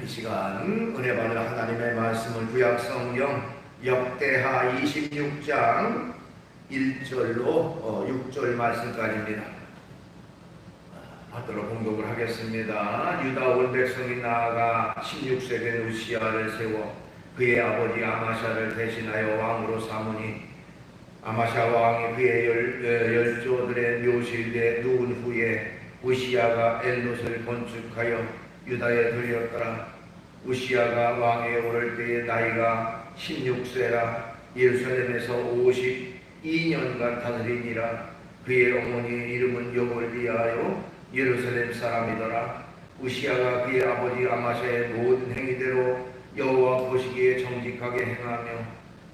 이 시간 은혜 받을 하나님의 말씀을 구약성경 역대하 26장 1절로 6절 말씀까지입니다. 받도록 공독을 하겠습니다. 유다 온 백성이 나아가 16세 된 우시야를 세워 그의 아버지 아마샤를 대신하여 왕으로 삼으니 아마샤 왕이 그의 열조들의 묘실에 누운 후에 우시야가 엘롯을 건축하여 유다에 들였더라. 우시야가 왕에 오를 때의 나이가 16세라 예루살렘에서 52년간 다스리니라. 그의 어머니의 이름은 여볼리아요 예루살렘 사람이더라. 우시야가 그의 아버지 아마샤의 모든 행위대로 여호와 보시기에 정직하게 행하며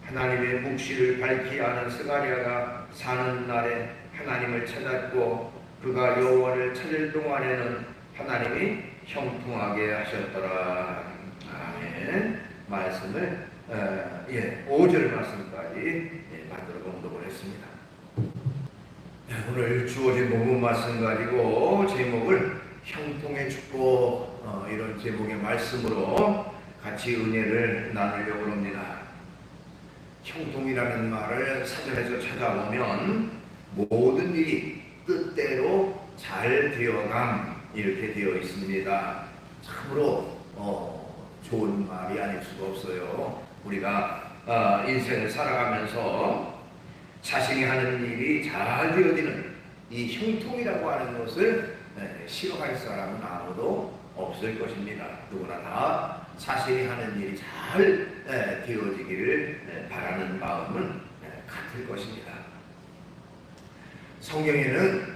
하나님의 묵시를 밝히 아는 스가랴가 사는 날에 하나님을 찾았고 그가 여호와를 찾을 동안에는 하나님이 형통하게 하셨더라. 아멘. 말씀을 5절 말씀까지 만들어 공독을 했습니다. 오늘 주어진 본문 말씀 가지고 제목을 형통의 축복 이런 제목의 말씀으로 같이 은혜를 나누려고 합니다. 형통이라는 말을 사전에서 찾아보면 모든 일이 뜻대로 잘 되어감 이렇게 되어 있습니다. 참으로 좋은 말이 아닐 수가 없어요. 우리가 인생을 살아가면서 자신이 하는 일이 잘 되어지는 이 형통이라고 하는 것을 싫어할 사람은 아무도 없을 것입니다. 누구나 다 자신이 하는 일이 잘 되어지기를 바라는 마음은 같을 것입니다. 성경에는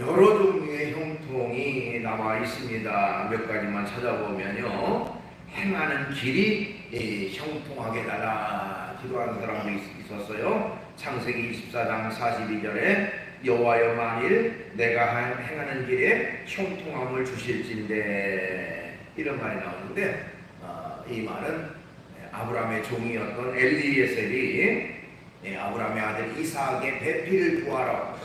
여러 종류의 형통이 나와 있습니다. 몇 가지만 찾아보면요, 행하는 길이 형통하게 해달라 기도하는 사람도 있었어요. 창세기 24장 42절에 여호와여 만일 내가 행하는 길에 형통함을 주실진데 이런 말이 나오는데 이 말은 아브라함의 종이었던 엘리에셀이 아브라함의 아들 이삭의 배필을 구하러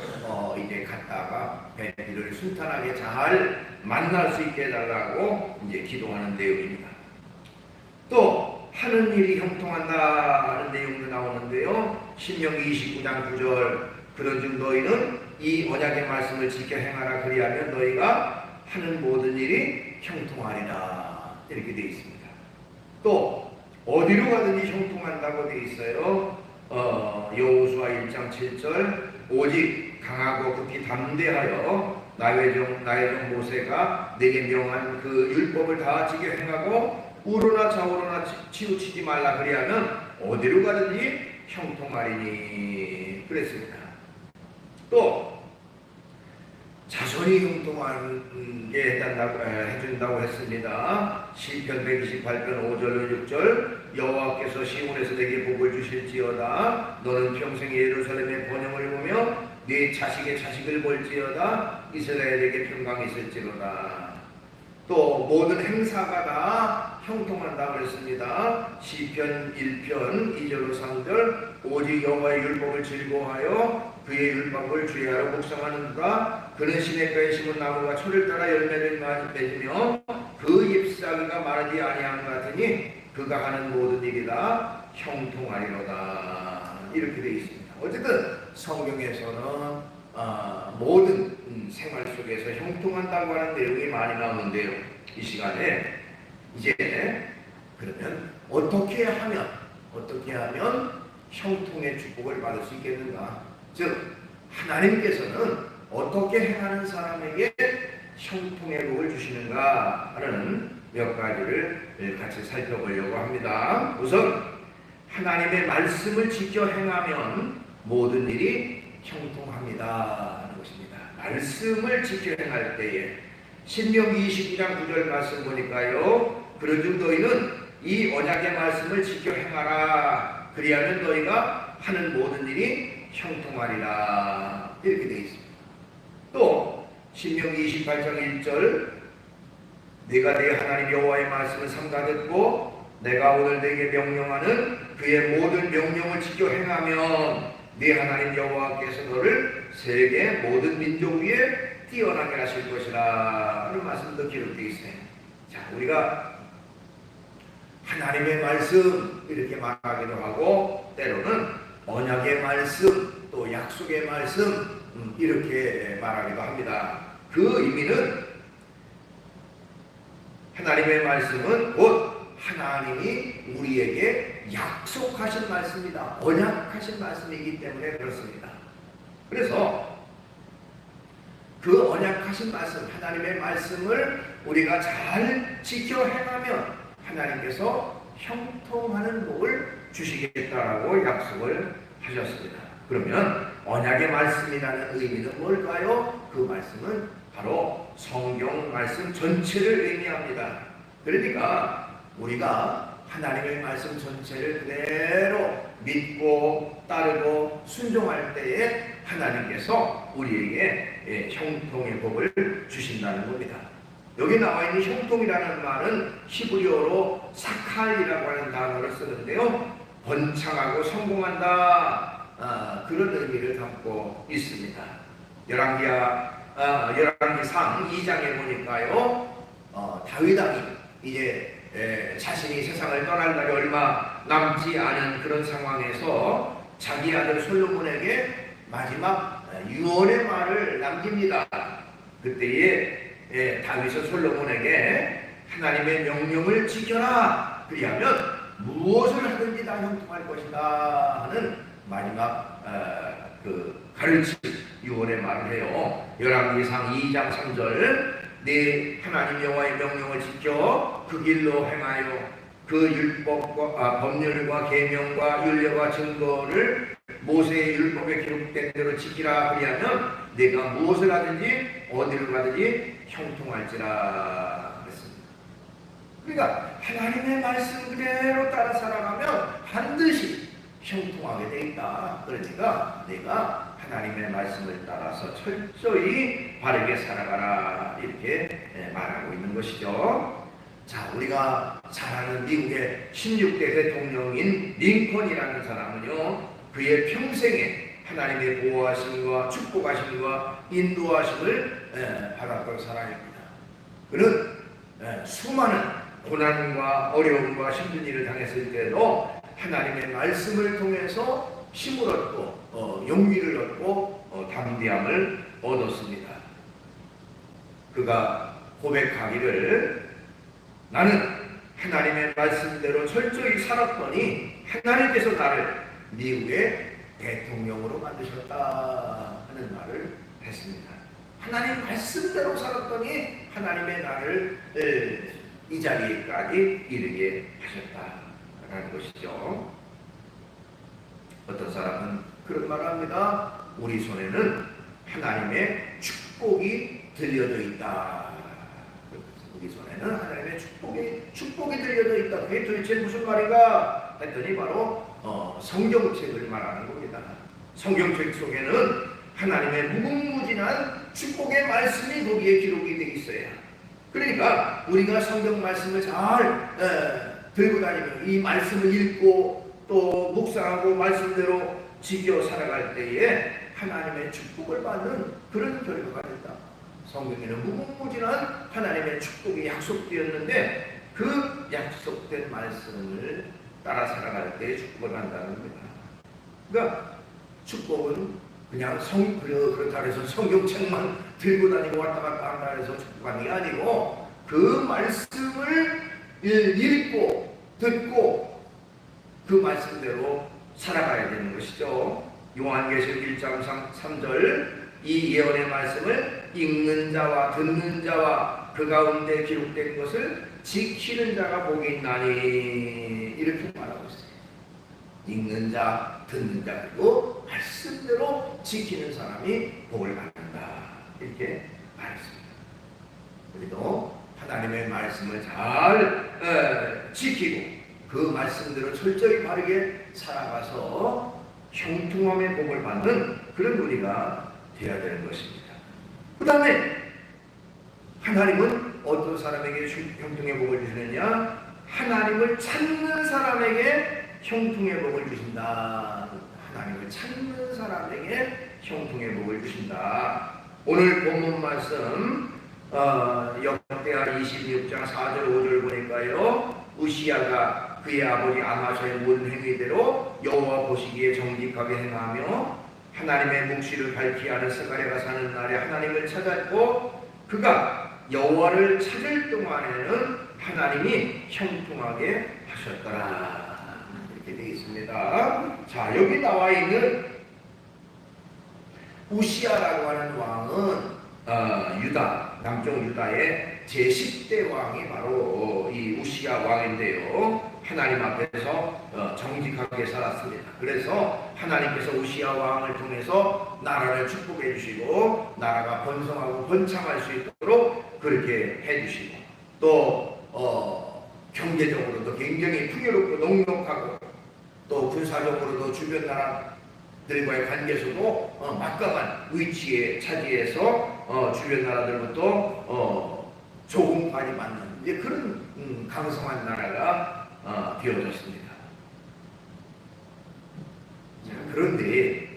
이제 갔다가 배필을 순탄하게 잘 만날 수 있게 해달라고 이제 기도하는 내용입니다. 또 하는 일이 형통한다는 내용도 나오는데요. 신명기 29장 9절 그런즉 너희는 이 언약의 말씀을 지켜 행하라 그리하면 너희가 하는 모든 일이 형통하리라 이렇게 되어 있습니다. 또 어디로 가든지 형통한다고 되어 있어요. 여호수아 1장 7절 오직 강하고 극히 담대하여 나의 종 모세가 내게 명한 그 율법을 다 지켜 행하고 우로나 좌우로나 치우치지 말라 그리하면 어디로 가든지 형통하리니 그랬습니다. 또 자손이 형통하게 해준다고 했습니다. 시편 128편 5절로 6절 여호와께서 시온에서 내게 복을 주실지어다. 너는 평생 예루살렘의 번영을 보며 네 자식의 자식을 볼지어다. 이스라엘에게 평강이 있을지로다. 또 모든 행사가 다 형통한다고 했습니다. 시편 1편 2절로 3절 오직 여호와의 율법을 즐거워하여 그의 율법을 주의하러 묵상하는가. 그는 시냇가에 심은 나무가 초를 따라 열매를 맺으며 그 잎사귀가 마르지 아니함 같으니 그가 하는 모든 일이 다 형통하리로다 이렇게 되어 있습니다. 어쨌든 성경에서는 모든 생활 속에서 형통한다고 하는 내용이 많이 나오는데요. 이 시간에 이제 그러면 어떻게 하면 형통의 축복을 받을 수 있겠는가? 즉 하나님께서는 어떻게 행하는 사람에게 형통의 복을 주시는가 하는 몇 가지를 같이 살펴보려고 합니다. 우선 하나님의 말씀을 지켜 행하면 모든 일이 형통합니다 하는 것입니다. 말씀을 지켜 행할 때에 신명기 29장 9절 말씀 보니까요, 그런즉 너희는 이 언약의 말씀을 지켜 행하라 그리하면 너희가 하는 모든 일이 형통하리라 이렇게 되어 있습니다. 또 신명기 28장 1절 네가 내 하나님 여호와의 말씀을 삼가 듣고 내가 오늘 네게 명령하는 그의 모든 명령을 지켜 행하면 네 하나님 여호와께서 너를 세계 모든 민족 위에 뛰어나게 하실 것이라 하는 말씀도 기록되어 있어요. 자, 우리가 하나님의 말씀 이렇게 말하기도 하고, 때로는 언약의 말씀, 또 약속의 말씀 이렇게 말하기도 합니다. 그 의미는 하나님의 말씀은 곧 하나님이 우리에게 약속하신 말씀이다, 언약하신 말씀이기 때문에 그렇습니다. 그래서 그 언약하신 말씀, 하나님의 말씀을 우리가 잘 지켜 행하면 하나님께서 형통하는 복을 주시겠다라고 약속을 하셨습니다. 그러면 언약의 말씀이라는 의미는 뭘까요? 그 말씀은 바로 성경 말씀 전체를 의미합니다. 그러니까 우리가 하나님의 말씀 전체를 그대로 믿고 따르고 순종할 때에 하나님께서 우리에게 형통의 복을 주신다는 겁니다. 여기 나와 있는 형통이라는 말은 히브리어로 사칼이라고 하는 단어를 쓰는데요, 번창하고 성공한다, 그런 의미를 담고 있습니다. 열왕기상 2장에 보니까요, 다윗 왕이 이제 자신이 세상을 떠날 날이 얼마 남지 않은 그런 상황에서 자기 아들 솔로몬에게 마지막 유언의 말을 남깁니다. 그때에 다윗은 솔로몬에게 하나님의 명령을 지켜라, 그리하면 무엇을 하든지 다 형통할 것이다 하는 마지막 그 가르침, 유언의 말을 해요. 열왕기상 2장 3절, 네 하나님 여호와의 명령을 지켜 그 길로 행하여 그 율법과 법률과 계명과 율례와 증거를 모세의 율법에 기록된 대로 지키라, 그리하면 내가 무엇을 하든지 어디를 가든지 형통할지라 그랬습니다. 그러니까 하나님의 말씀 그대로 따라 살아가면 반드시 형통하게 돼 있다. 그러니까 내가 하나님의 말씀을 따라서 철저히 바르게 살아가라, 이렇게 말하고 있는 것이죠. 자, 우리가 잘 아는 미국의 16대 대통령인 링컨이라는 사람은요, 그의 평생에 하나님의 보호하심과 축복하심과 인도하심을 받았던 사람입니다. 그는 수많은 고난과 어려움과 힘든 일을 당했을 때도 하나님의 말씀을 통해서 힘을 얻고 용기를 얻고 담대함을 얻었습니다. 그가 고백하기를, 나는 하나님의 말씀대로 철저히 살았더니 하나님께서 나를 미국의 대통령으로 만드셨다 하는 말을 했습니다. 하나님 말씀대로 살았더니 하나님의 나를 이 자리까지 이르게 하셨다라는 것이죠. 어떤 사람은 그런 말을 합니다. 우리 손에는 하나님의 축복이 들려져 있다. 우리 손에는 하나님의 축복이 들려져 있다. 그게 도대체 무슨 말인가 했더니 바로 성경책을 말하는 겁니다. 성경책 속에는 하나님의 무궁무진한 축복의 말씀이 거기에 기록이 되어 있어요. 그러니까 우리가 성경 말씀을 잘 들고 다니면, 이 말씀을 읽고 또 묵상하고 말씀대로 지켜 살아갈 때에 하나님의 축복을 받는 그런 결과가 된다. 성경에는 무궁무진한 하나님의 축복이 약속되었는데 그 약속된 말씀을 따라 살아갈 때 축복을 한다는 겁니다. 그러니까 축복은 그냥 그렇다 해서 성경책만 들고 다니고 왔다 갔다 한다 해서 축복하는 게 아니고, 그 말씀을 읽고 듣고 그 말씀대로 살아가야 되는 것이죠. 요한계시록 1장 3절, 이 예언의 말씀을 읽는 자와 듣는 자와 그 가운데 기록된 것을 지키는 자가 복이 있나니, 이렇게 말하고 있어요. 읽는 자, 듣는 자, 그리고 말씀대로 지키는 사람이 복을 받는다, 이렇게 말했습니다. 우리도 하나님의 말씀을 잘 지키고 그 말씀대로 철저히 바르게 살아가서 형통함의 복을 받는 그런 우리가 되어야 되는 것입니다. 그 다음에 하나님은 어떤 사람에게 형통의 복을 주시느냐? 하나님을 찾는 사람에게 형통의 복을 주신다. 하나님을 찾는 사람에게 형통의 복을 주신다. 오늘 본문 말씀 역대하 26장 4절 5절 보니까요, 우시야가 그가 그의 아버지 아마샤의 모든 행위대로 여호와 보시기에 정직하게 행하며 하나님의 묵시를 밝히 하는 스가랴가 사는 날에 하나님을 찾았고 그가 여호와를 찾을 동안에는 하나님이 형통하게 하셨더라. 이렇게 되어 있습니다. 자, 여기 나와 있는 우시아라고 하는 왕은 유다, 남쪽 유다의 제10대 왕이 바로 이 우시아 왕인데요. 하나님 앞에서 정직하게 살았습니다. 그래서 하나님께서 우시아 왕을 통해서 나라를 축복해 주시고 나라가 번성하고 번창할 수 있도록 그렇게 해 주시고 또 경제적으로도 굉장히 풍요롭고 녹록하고 또 군사적으로도 주변 나라들과의 관계에서도 막강한 위치에 차지해서 주변 나라들부터 조공까지 받는 이제 그런 강성한 나라가 되어졌습니다. 자, 그런데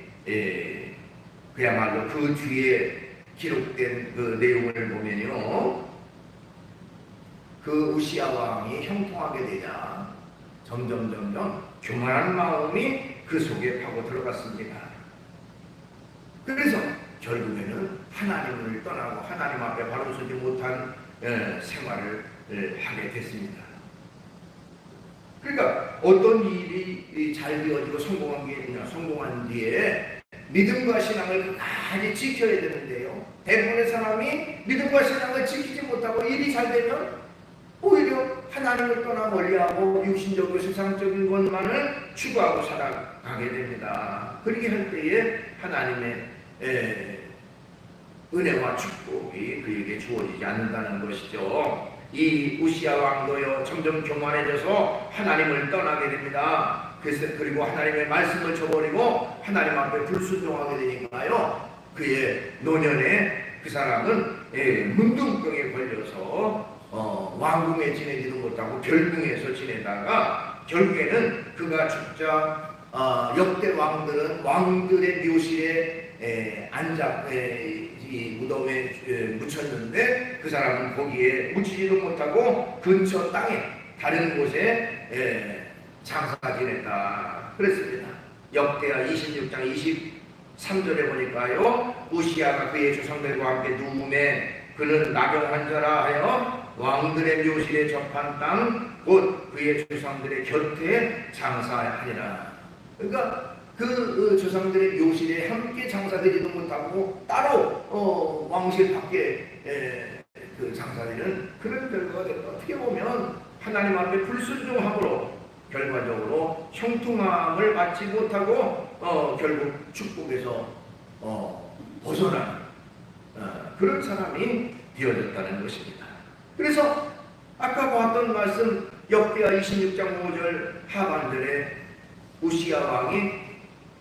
그야말로 그 뒤에 기록된 그 내용을 보면요, 그 우시아 왕이 형통하게 되자 점점 교만한 마음이 그 속에 파고 들어갔습니다. 그래서 결국에는 하나님을 떠나고 하나님 앞에 바로 서지 못한 생활을 하게 됐습니다. 그러니까 어떤 일이 잘 되어지고 성공한 뒤에 믿음과 신앙을 끝까지 지켜야 되는데요. 대부분의 사람이 믿음과 신앙을 지키지 못하고 일이 잘 되면 오히려 하나님을 떠나 멀리하고 육신적으로 세상적인 것만을 추구하고 살아가게 됩니다. 그렇게 할 때에 하나님의 은혜와 축복이 그에게 주어지지 않는다는 것이죠. 이 우시아 왕도요 점점 교만해져서 하나님을 떠나게 됩니다. 그리고 하나님의 말씀을 저버리고 하나님 앞에 불순종하게 되니까요, 그의 노년에 그 사람은 문둥병에 걸려서 왕궁에 지내지도 못하고 별궁에서 지내다가 결국에는 그가 죽자 역대 왕들은 왕들의 묘실에 앉아 이 무덤에 묻혔는데 그 사람은 거기에 묻히지도 못하고 근처 땅에 다른 곳에 장사 지냈다 그랬습니다. 역대하 26장 23절에 보니까요, 우시아가 그의 조상들과 함께 누움에 그는 나병 환자라 하여 왕들의 묘실에 접한 땅 곧 그의 조상들의 곁에 장사하니라. 그러니까 그 조상들의 묘실에 함께 장사되지도 못하고 따로 왕실 밖에 그 장사되는 그런 결과가 됐다. 어떻게 보면 하나님 앞에 불순종함으로 결과적으로 형통함을 받지 못하고 결국 축복에서 벗어나는 그런 사람이 되어졌다는 것입니다. 그래서 아까 보았던 말씀 역대하 26장 5절 하반절에 우시아 왕이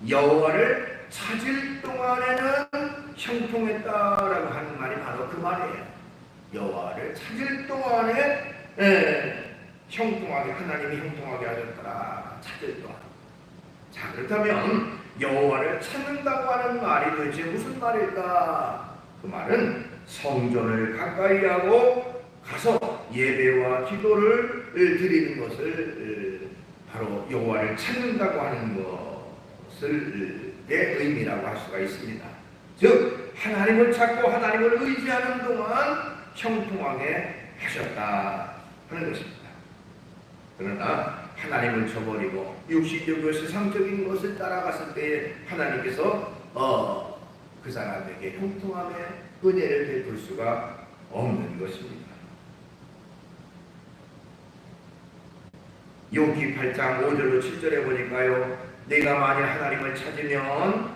여호와를 찾을 동안에는 형통했다라고 하는 말이 바로 그 말이에요. 여호와를 찾을 동안에 형통하게, 하나님이 형통하게 하셨더라. 찾을 동안. 자, 그렇다면 여호와를 찾는다고 하는 말이 도대체 무슨 말일까? 그 말은 성전을 가까이 하고 가서 예배와 기도를 드리는 것을 바로 여호와를 찾는다고 하는 것을 의 의미라고 할 수가 있습니다. 즉 하나님을 찾고 하나님을 의지하는 동안 형통하게 하셨다 하는 것입니다. 그러나 하나님을 저버리고 육신적이고 세상적인 것을 따라갔을 때 하나님께서 그 사람에게 형통함의 은혜를 베풀 수가 없는 것입니다. 욥기 8장 5절로 7절에 보니까요, 내가 만일 하나님을 찾으면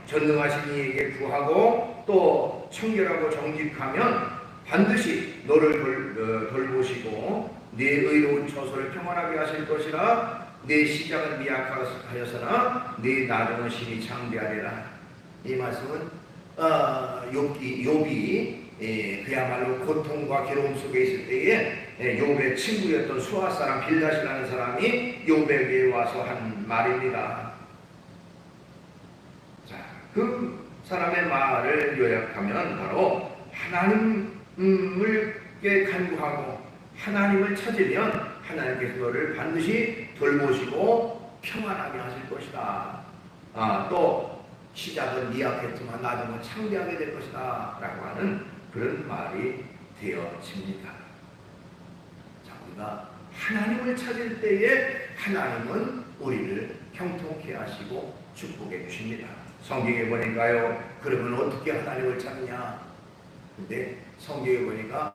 전능하신 이에게 구하고 또 청결하고 정직하면 반드시 너를 돌보시고 네 의로운 처소를 평안하게 하실 것이라. 네 시작은 미약하여서나 네 나중은 심히 창대하리라. 이 말씀은 욥이 그야말로 고통과 괴로움 속에 있을 때에 욥의 친구였던 수아 사람 빌닷이라는 사람이 욥에게 와서 한 말입니다. 자, 그 사람의 말을 요약하면 바로 하나님을 간구하고 하나님을 찾으면 하나님께서 너를 반드시 돌보시고 평안하게 하실 것이다. 또 시작은 미약했지만 나중은 창대하게 될 것이다 라고 하는 그런 말이 되어집니다. 자, 우리가 하나님을 찾을 때에 하나님은 우리를 형통케 하시고 축복해 주십니다. 성경에 보니까요, 그러면 어떻게 하나님을 찾냐? 근데 성경에 보니까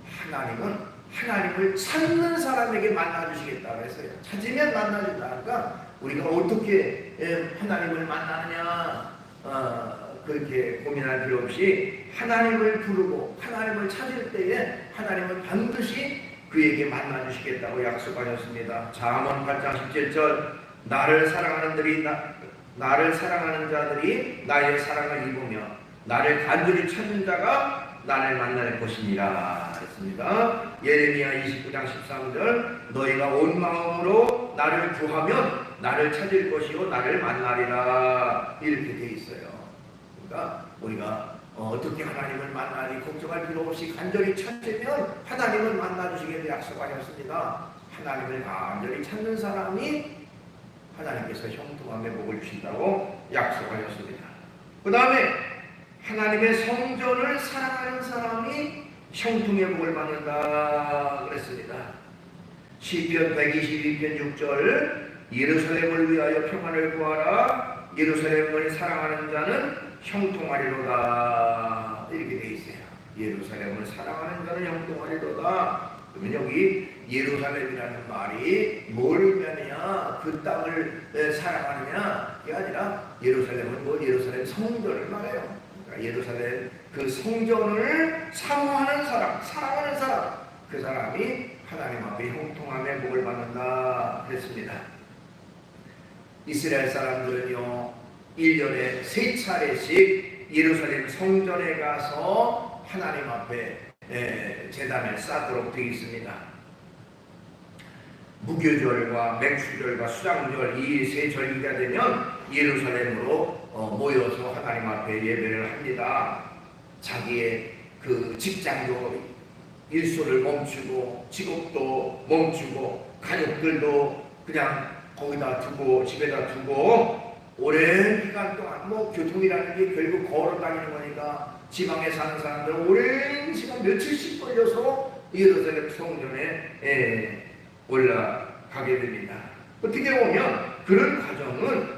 하나님은 하나님을 찾는 사람에게 만나주시겠다고 했어요. 찾으면 만나준다니까 우리가 어떻게 하나님을 만나느냐 그렇게 고민할 필요 없이 하나님을 부르고 하나님을 찾을 때에 하나님은 반드시 그에게 만나주시겠다고 약속하셨습니다. 잠언 8장 17절 나를 사랑하는 자들이 나의 사랑을 입으며 나를 간절히 찾는 자가 나를 만날 것이니라 했습니다. 예레미야 29장 13절 너희가 온 마음으로 나를 구하면 나를 찾을 것이요 나를 만나리라 이렇게 되어 있어요. 그러니까 우리가 어떻게 하나님을 만나니 걱정할 필요 없이 간절히 찾으면 하나님을 만나주시겠다고 약속하셨습니다. 하나님을 간절히 찾는 사람이 하나님께서 형통함의 복을 주신다고 약속하셨습니다. 그 다음에 하나님의 성전을 사랑하는 사람이 형통의 복을 받는다 그랬습니다. 시편 122편 6절 예루살렘을 위하여 평안을 구하라 예루살렘을 사랑하는 자는 형통하리로다 이렇게 되어 있어요. 예루살렘을 사랑하는 자는 형통하리로다. 그러면 여기 예루살렘이라는 말이 뭘 의미하느냐, 그 땅을 사랑하느냐 그게 아니라 예루살렘은 예루살렘 성전을 말해요. 예루살렘 그 성전을 사모하는 사람, 사랑하는 사람, 그 사람이 하나님 앞에 형통함의 복을 받는다 그랬습니다. 이스라엘 사람들은요 1년에 3차례씩 예루살렘 성전에 가서 하나님 앞에 제단을 쌓도록 되어 있습니다. 무교절과 맥주절과 수장절 이 세 절기가 되면 예루살렘으로 모여서 하나님 앞에 예배를 합니다. 자기의 그 직장도 일소를 멈추고 직업도 멈추고 가족들도 그냥 거기다 두고 집에다 두고 오랜 기간 동안 교통이라는 게 결국 걸어 다니는 거니까 지방에 사는 사람들은 오랜 시간 며칠씩 걸려서 예루살렘 성전에 올라가게 됩니다. 어떻게 보면 그런 과정은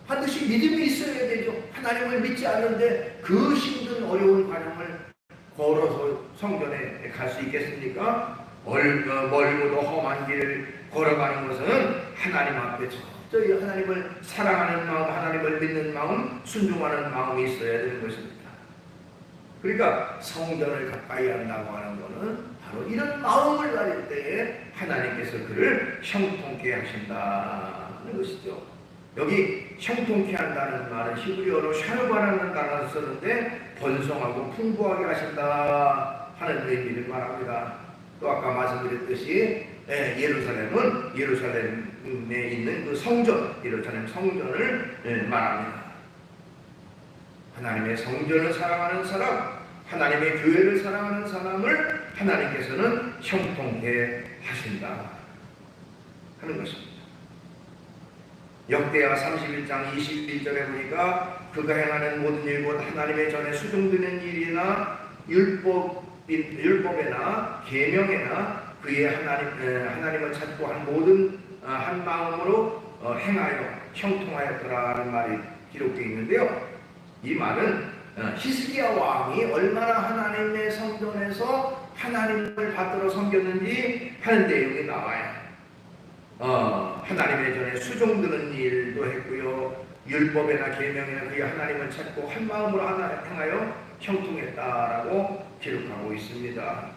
반드시 믿음이 있어야 되죠. 하나님을 믿지 않는데 그 힘든 어려운 과정을 걸어서 성전에 갈 수 있겠습니까? 멀고도 험한 길을 걸어가는 것은 하나님 앞에 저희 하나님을 사랑하는 마음, 하나님을 믿는 마음, 순종하는 마음이 있어야 되는 것입니다. 그러니까 성전을 가까이 한다고 하는 것은 바로 이런 마음을 가질 때에 하나님께서 그를 형통케 하신다는 것이죠. 여기 형통케 한다는 말은 히브리어로 샬바라는 단어를 썼는데 번성하고 풍부하게 하신다 하는 의미를 말합니다. 또 아까 말씀드렸듯이 예루살렘에 있는 그 성전, 예루살렘 성전을 말합니다. 하나님의 성전을 사랑하는 사람, 하나님의 교회를 사랑하는 사람을 하나님께서는 형통케 하신다 하는 것입니다. 역대하 31장 21절에 보니까 그가 행하는 모든 일 곧 하나님의 전에 수종드는 일이나 율법에나 계명에나 그의 하나님을 찾고 한 모든 한 마음으로 행하여 형통하였더라는 말이 기록되어 있는데요. 이 말은 히스기야 왕이 얼마나 하나님의 성전에서 하나님을 받들어 섬겼는지 하는 내용이 나와요. 하나님의 전에 수종드는 일도 했고요. 율법에나 계명에나 그의 하나님을 찾고 한 마음으로 행하여 형통했다라고 기록하고 있습니다.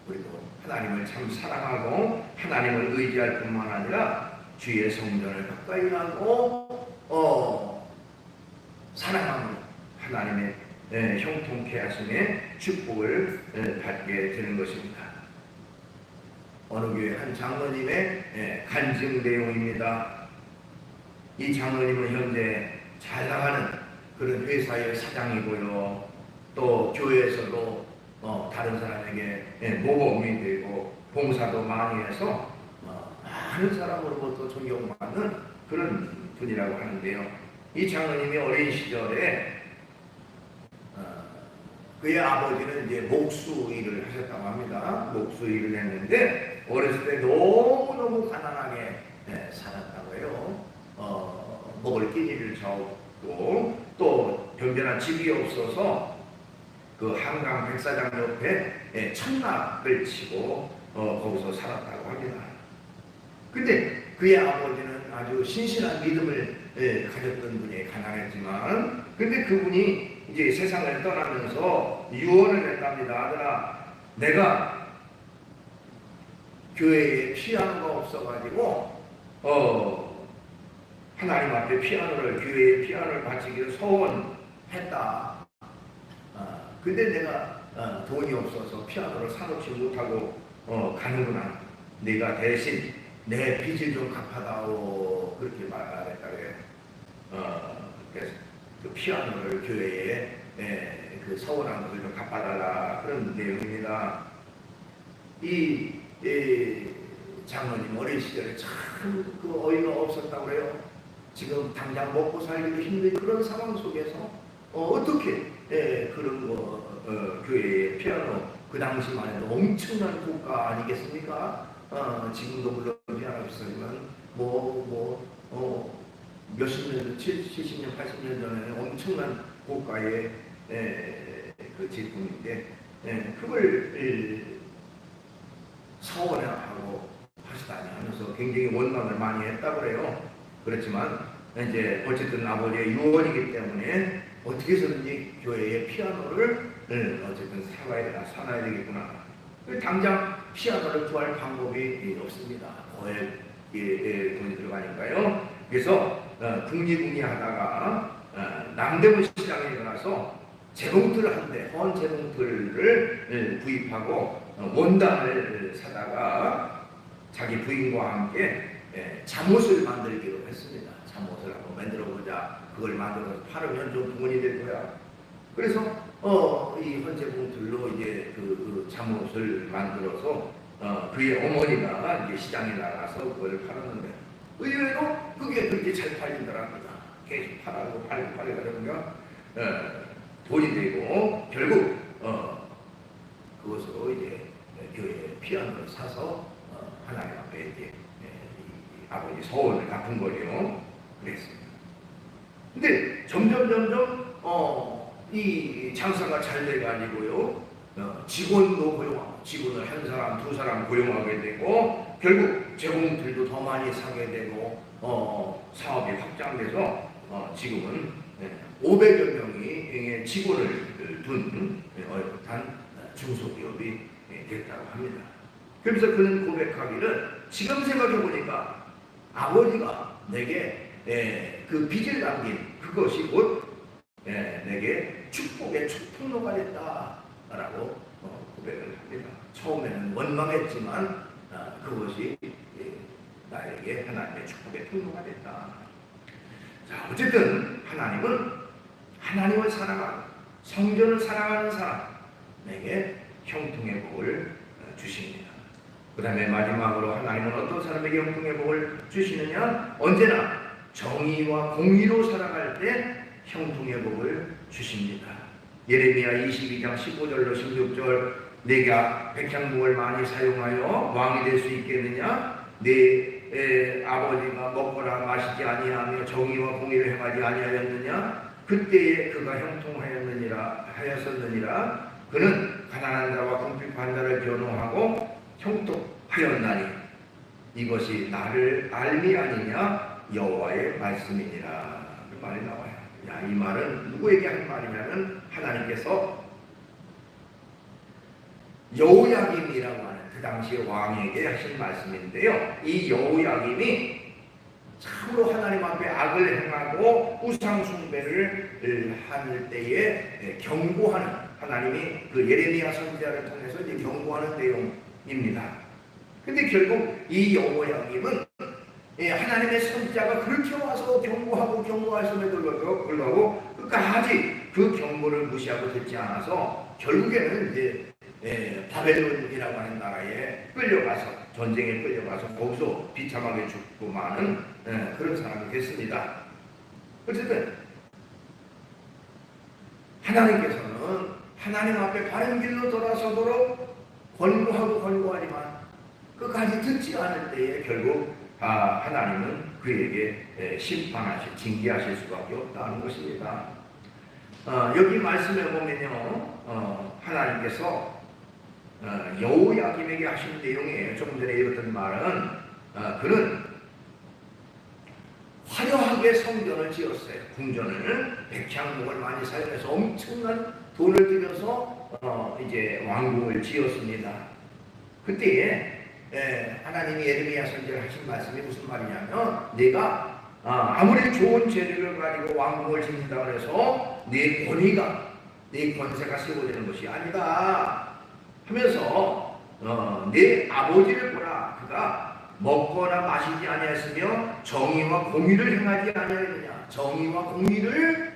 우리도 하나님을 참 사랑하고 하나님을 의지할 뿐만 아니라 주의 성전을 가까이 하고 사랑함으로 하나님의 형통케 하심의 축복을 받게 되는 것입니다. 어느 교회 한 장로님의 간증 내용입니다. 이 장로님은 현재 잘 나가는 그런 회사의 사장이고요. 또 교회에서도 다른 사람에게 모범이 되고 봉사도 많이 해서 많은 사람으로부터 존경받는 그런 분이라고 하는데요. 이 장로님이 어린 시절에 그의 아버지는 이제 목수 일을 하셨다고 합니다. 목수 일을 했는데 어렸을 때 너무너무 가난하게 살았다고 해요. 먹을 끼니를 적고 또 변변한 집이 없어서 그 한강 백사장 옆에 천막을 치고 거기서 살았다고 합니다. 근데 그의 아버지는 아주 신실한 믿음을 가졌던 분이 가난했지만, 근데 그분이 이제 세상을 떠나면서 유언을 했답니다. 아들아, 내가 교회에 피아노가 없어가지고 하나님 앞에 교회에 피아노를 바치기를 소원했다. 근데 내가 돈이 없어서 피아노를 사놓지 못하고 가는구나. 네가 대신 내 빚을 좀 갚아다오. 그렇게 말했다고 해요. 그래서 그 피아노를 교회에 그 서운한 것을 좀 갚아달라, 그런 내용입니다. 이 장로님 어린 시절에 참 그 어이가 없었다고 그래요. 지금 당장 먹고 살기도 힘든 그런 상황 속에서 어떻게 그런 교회의 피아노, 그 당시만 해도 엄청난 고가 아니겠습니까? 지금도 물론 피아노 비싸지만 몇십 년, 70년, 80년 전에는 엄청난 고가의 그 제품인데 그걸 서원하고 하시다니 하면서 굉장히 원망을 많이 했다고 그래요. 그렇지만 이제 어쨌든 아버지의 유언이기 때문에 어떻게 해서든지 교회의 피아노를 어쨌든 사놔야 되겠구나. 당장 피아노를 구할 방법이 없습니다. 거액 돈이 들어가니까요. 그래서 궁리궁리 하다가 남대문 시장에 가서 재봉틀 한대, 헌 재봉틀을 구입하고 원단을 사다가 자기 부인과 함께 잠옷을 만들기로 했습니다. 잠옷을 한번 만들어보자. 그걸 만들어서 팔으면 좀 돈이 될 거야. 그래서 이 헌재봉틀로 이제 그 잠옷을 만들어서 그의 어머니가 이제 시장에 나가서 그걸 팔았는데 의외로 그게 그렇게 잘 팔린다랍니다. 계속 팔고 그러니까 돈이 되고 결국 그것으로 이제 교회 피아노를 사서 하나님 앞에 이제 아버지 소원을 갚은 거죠. 그랬습니다. 근데 점점 이 장사가 잘 돼가지고요, 직원도 고용하고, 직원을 한 사람, 두 사람 고용하게 되고, 결국 재봉틀도 더 많이 사게 되고, 사업이 확장돼서 지금은 500여 명이 직원을 둔 어엿한 중소기업이 됐다고 합니다. 그래서 그는 고백하기를, 지금 생각해 보니까 아버지가 내게 그 빚을 남긴 그것이 곧 내게 축복의 축복로가 됐다라고 고백을 합니다. 처음에는 원망했지만 그것이 나에게 하나님의 축복의 통로가 됐다. 자, 어쨌든 하나님을 사랑하고 성전을 사랑하는 사람에게 형통의 복을 주십니다. 그 다음에 마지막으로 하나님은 어떤 사람에게 형통의 복을 주시느냐? 언제나 정의와 공의로 살아갈 때 형통의 복을 주십니다. 예레미야 22장 15절로 16절, 내가 백향목을 많이 사용하여 왕이 될 수 있겠느냐? 내 아버지가 먹거나 마시지 아니하며 정의와 공의를 행하지 아니하였느냐? 그때에 그가 형통하였느니라. 그는 가난한 자와 궁핍한 자를 변호하고 형통하였나니 이것이 나를 알미 아니냐? 여호와의 말씀이니라. 그 말이 나와요. 이 말은 누구에게 한 말이냐면 하나님께서 여호야김이라고 하는 그 당시의 왕에게 하신 말씀인데요. 이 여호야김이 참으로 하나님 앞에 악을 행하고 우상 숭배를 할 때에 경고하는, 하나님이 그 예레미야 선지자를 통해서 이제 경고하는 내용입니다. 근데 결국 이 여호야김은 하나님의 선지자가 그렇게 와서 경고하셨음에도 불구하고 끝까지 그 경고를 무시하고 듣지 않아서 결국에는 이제 바벨론이라고 하는 나라에 끌려가서 전쟁에 끌려가서 거기서 비참하게 죽고 마는 그런 사람이 됐습니다. 어쨌든 하나님께서는 하나님 앞에 바른 길로 돌아서도록 권고하지만 끝까지 듣지 않을 때에 결국 하나님은 그에게 징계하실 수밖에 없다는 것입니다. 여기 말씀에 보면요, 하나님께서 여호야김에게 하신 내용이에요. 조금 전에 읽었던 말은 그는 화려하게 성전을 지었어요. 궁전을 백향목을 많이 사용해서 엄청난 돈을 들여서 이제 왕궁을 지었습니다. 그때에 하나님이 예레미야 선지자를 하신 말씀이 무슨 말이냐면, 내가 아무리 좋은 재료를 가지고 왕궁을 짓는다고 해서 네 권세가 세워지는 것이 아니다 하면서 내 아버지를 보라. 그가 먹거나 마시지 아니하였으며 정의와 공의를 행하지 아니하였느냐. 정의와 공의를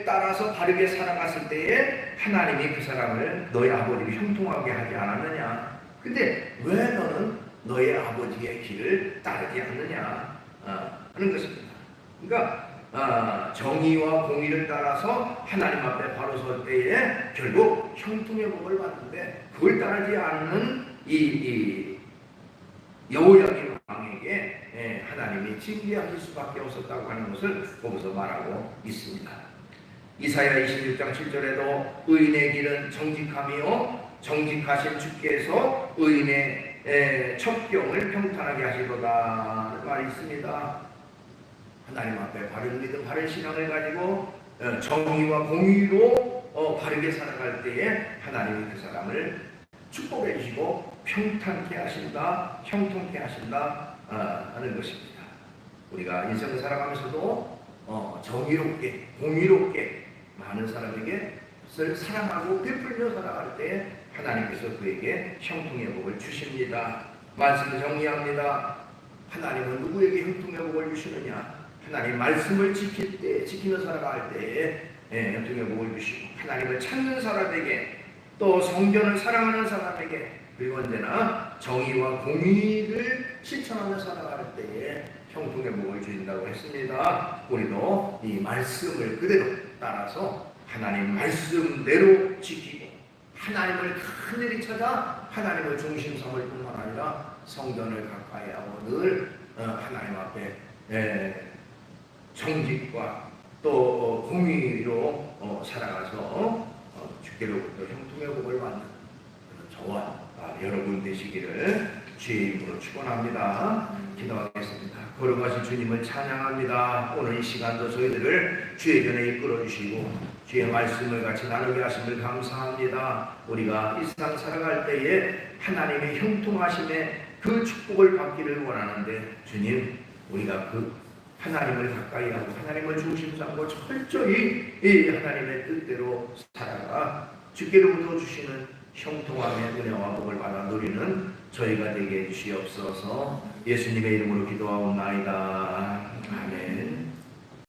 따라서 바르게 살아갔을 때에 하나님이 그 사람을 너희 아버지를 형통하게 하지 않았느냐. 근데 왜 너는 너희 아버지의 길을 따르지 않느냐 하는 것입니다. 그러니까 정의와 공의를 따라서 하나님 앞에 바로 설 때에 결국 형통의 복을 받는데, 그걸 따르지 않는 이 여호야김 왕에게 하나님이 징계하실 수밖에 없었다고 하는 것을 거기서 말하고 있습니다. 이사야 26장 7절에도 의인의 길은 정직함이요 정직하신 주께서 의인의 첩경을 평탄하게 하시도다 말이 있습니다. 하나님 앞에 바른 믿음, 바른 신앙을 가지고 정의와 공의로 바르게 살아갈 때에 하나님이 그 사람을 축복해 주시고 평탄케 하신다, 형통케 하신다 하는 것입니다. 우리가 인생을 살아가면서도 정의롭게, 공의롭게 많은 사람에게 사랑하고 베풀며 살아갈 때 하나님께서 그에게 형통의 복을 주십니다. 말씀을 정리합니다. 하나님은 누구에게 형통의 복을 주시느냐? 하나님 말씀을 지키며 살아갈 때에 형통의 복을 주시고, 하나님을 찾는 사람에게, 또 성전을 사랑하는 사람에게, 그리고 언제나 정의와 공의를 실천하며 살아갈 때에 형통의 복을 주신다고 했습니다. 우리도 이 말씀을 그대로 따라서 하나님 말씀대로 지키고, 하나님을 간절히 찾아 하나님을 중심 삼을 뿐만 아니라 성전을 가까이 하고 늘 하나님 앞에 정직과 또 공의로 살아가서 주께로부터 형통의 복을 받는 저와 여러분 되시기를 주의 이름으로 축원합니다. 기도하겠습니다. 거룩하신 주님을 찬양합니다. 오늘 이 시간도 저희들을 주의 전에 이끌어 주시고 주의 말씀을 같이 나누게 하심을 감사합니다. 우리가 이 세상 살아갈 때에 하나님의 형통하심의 그 축복을 받기를 원하는데, 주님, 우리가 그 하나님을 가까이 하고 하나님을 중심 삼고 철저히 이 하나님의 뜻대로 살아가 주께로부터 주시는 형통함의 은혜와 복을 받아 누리는 저희가 되게 해주시옵소서. 예수님의 이름으로 기도하옵나이다. 아멘.